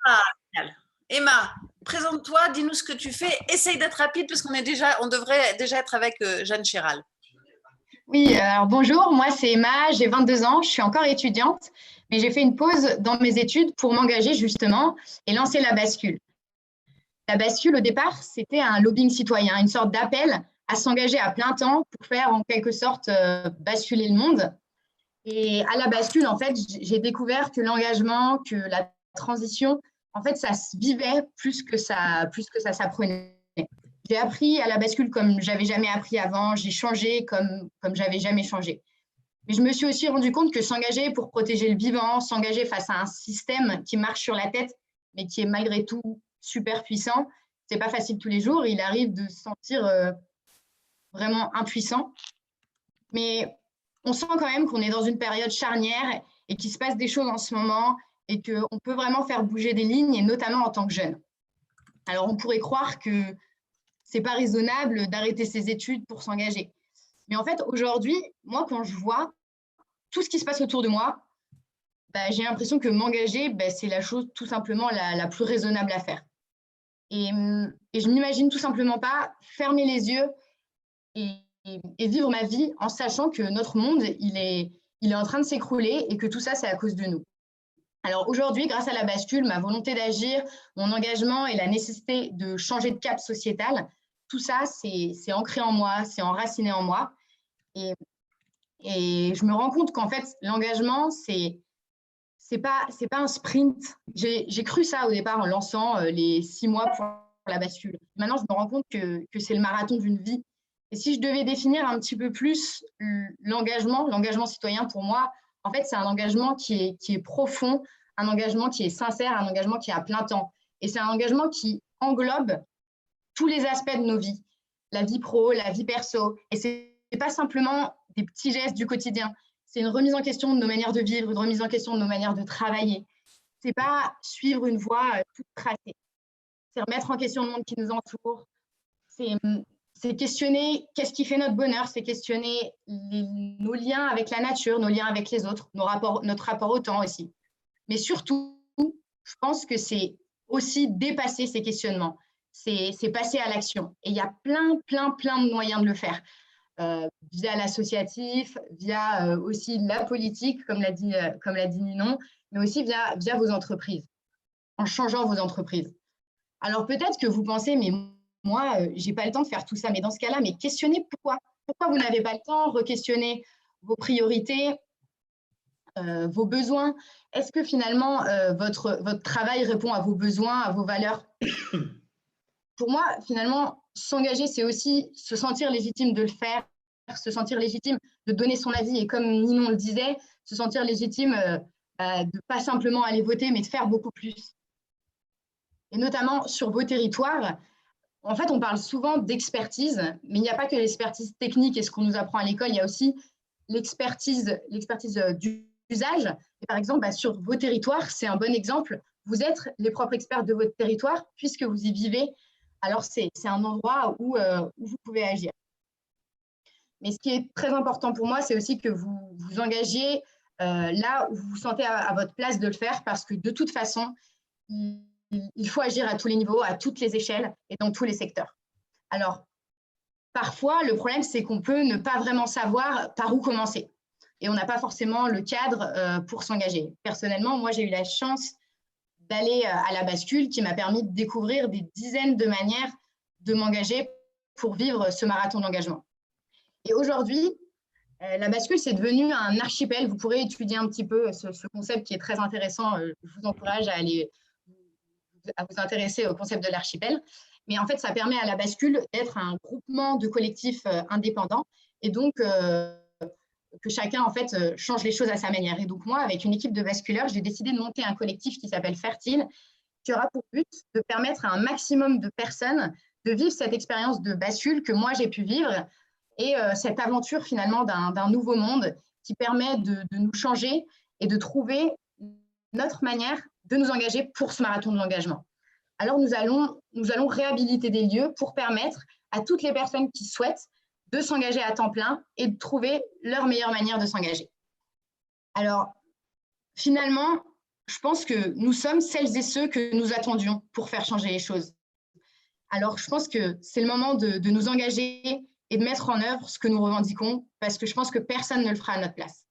Ah, génial. Emma, présente-toi, dis-nous ce que tu fais. Essaye d'être rapide parce on devrait déjà être avec Jeanne Chéral. Oui, alors bonjour, moi c'est Emma, j'ai 22 ans, je suis encore étudiante, mais j'ai fait une pause dans mes études pour m'engager justement et lancer la bascule. La bascule, au départ, c'était un lobbying citoyen, une sorte d'appel à s'engager à plein temps pour faire en quelque sorte basculer le monde. Et à la bascule, en fait, j'ai découvert que l'engagement, que la transition, en fait, ça se vivait plus que ça s'apprenait. J'ai appris à la bascule comme j'avais jamais appris avant, j'ai changé comme j'avais jamais changé. Mais je me suis aussi rendu compte que s'engager pour protéger le vivant, s'engager face à un système qui marche sur la tête, mais qui est malgré tout super puissant, c'est pas facile tous les jours. Il arrive de se sentir vraiment impuissant. Mais on sent quand même qu'on est dans une période charnière et qu'il se passe des choses en ce moment et qu'on peut vraiment faire bouger des lignes, et notamment en tant que jeune. Alors, on pourrait croire que c'est pas raisonnable d'arrêter ses études pour s'engager. Mais en fait, aujourd'hui, moi, quand je vois tout ce qui se passe autour de moi, bah, j'ai l'impression que m'engager, bah, c'est la chose tout simplement la plus raisonnable à faire. Et je m'imagine tout simplement pas fermer les yeux et, et vivre ma vie en sachant que notre monde, il est en train de s'écrouler et que tout ça, c'est à cause de nous. Alors aujourd'hui, grâce à la bascule, ma volonté d'agir, mon engagement et la nécessité de changer de cap sociétal, tout ça, c'est ancré en moi, c'est enraciné en moi. Et, et je me rends compte qu'en fait, l'engagement, c'est pas un sprint. J'ai cru ça au départ en lançant les 6 mois pour la bascule. Maintenant, je me rends compte que c'est le marathon d'une vie. Et si je devais définir un petit peu plus l'engagement citoyen pour moi, en fait, c'est un engagement qui est profond, un engagement qui est sincère, un engagement qui est à plein temps. Et c'est un engagement qui englobe tous les aspects de nos vies, la vie pro, la vie perso. Et c'est pas simplement des petits gestes du quotidien. C'est une remise en question de nos manières de vivre, une remise en question de nos manières de travailler. C'est pas suivre une voie toute tracée. C'est remettre en question le monde qui nous entoure. C'est questionner qu'est-ce qui fait notre bonheur, c'est questionner nos liens avec la nature, nos liens avec les autres, notre rapport au temps aussi. Mais surtout, je pense que c'est aussi dépasser ces questionnements. C'est passer à l'action. Et il y a plein de moyens de le faire. Via l'associatif, via aussi la politique, comme l'a dit Ninon, mais aussi via vos entreprises, en changeant vos entreprises. Alors peut-être que vous pensez, mais moi, j'ai pas le temps de faire tout ça. Mais dans ce cas-là, mais questionnez pourquoi. Pourquoi vous n'avez pas le temps? Re-questionnez vos priorités, vos besoins. Est-ce que finalement, votre travail répond à vos besoins, à vos valeurs? Pour moi, finalement, s'engager, c'est aussi se sentir légitime de le faire, se sentir légitime de donner son avis. Et comme Ninon le disait, se sentir légitime de pas simplement aller voter, mais de faire beaucoup plus. Et notamment sur vos territoires, en fait, on parle souvent d'expertise, mais il n'y a pas que l'expertise technique et ce qu'on nous apprend à l'école, il y a aussi l'expertise d'usage. Et par exemple, sur vos territoires, c'est un bon exemple. Vous êtes les propres experts de votre territoire puisque vous y vivez. Alors, c'est un endroit où vous pouvez agir. Mais ce qui est très important pour moi, c'est aussi que vous vous engagiez là où vous vous sentez à votre place de le faire parce que de toute façon, il faut agir à tous les niveaux, à toutes les échelles et dans tous les secteurs. Alors, parfois, le problème, c'est qu'on peut ne pas vraiment savoir par où commencer. Et on n'a pas forcément le cadre pour s'engager. Personnellement, moi, j'ai eu la chance d'aller à la bascule qui m'a permis de découvrir des dizaines de manières de m'engager pour vivre ce marathon d'engagement. Et aujourd'hui, la bascule, c'est devenu un archipel. Vous pourrez étudier un petit peu ce concept qui est très intéressant. Je vous encourage à vous intéresser au concept de l'archipel. Mais en fait, ça permet à la bascule d'être un groupement de collectifs indépendants et donc que chacun en fait change les choses à sa manière. Et donc moi, avec une équipe de basculeurs, j'ai décidé de monter un collectif qui s'appelle Fertile, qui aura pour but de permettre à un maximum de personnes de vivre cette expérience de bascule que moi j'ai pu vivre et cette aventure finalement d'un nouveau monde qui permet de nous changer et de trouver notre manière de nous engager pour ce marathon de l'engagement. Alors nous allons réhabiliter des lieux pour permettre à toutes les personnes qui souhaitent de s'engager à temps plein et de trouver leur meilleure manière de s'engager. Alors finalement, je pense que nous sommes celles et ceux que nous attendions pour faire changer les choses. Alors, je pense que c'est le moment de nous engager et de mettre en œuvre ce que nous revendiquons, parce que je pense que personne ne le fera à notre place.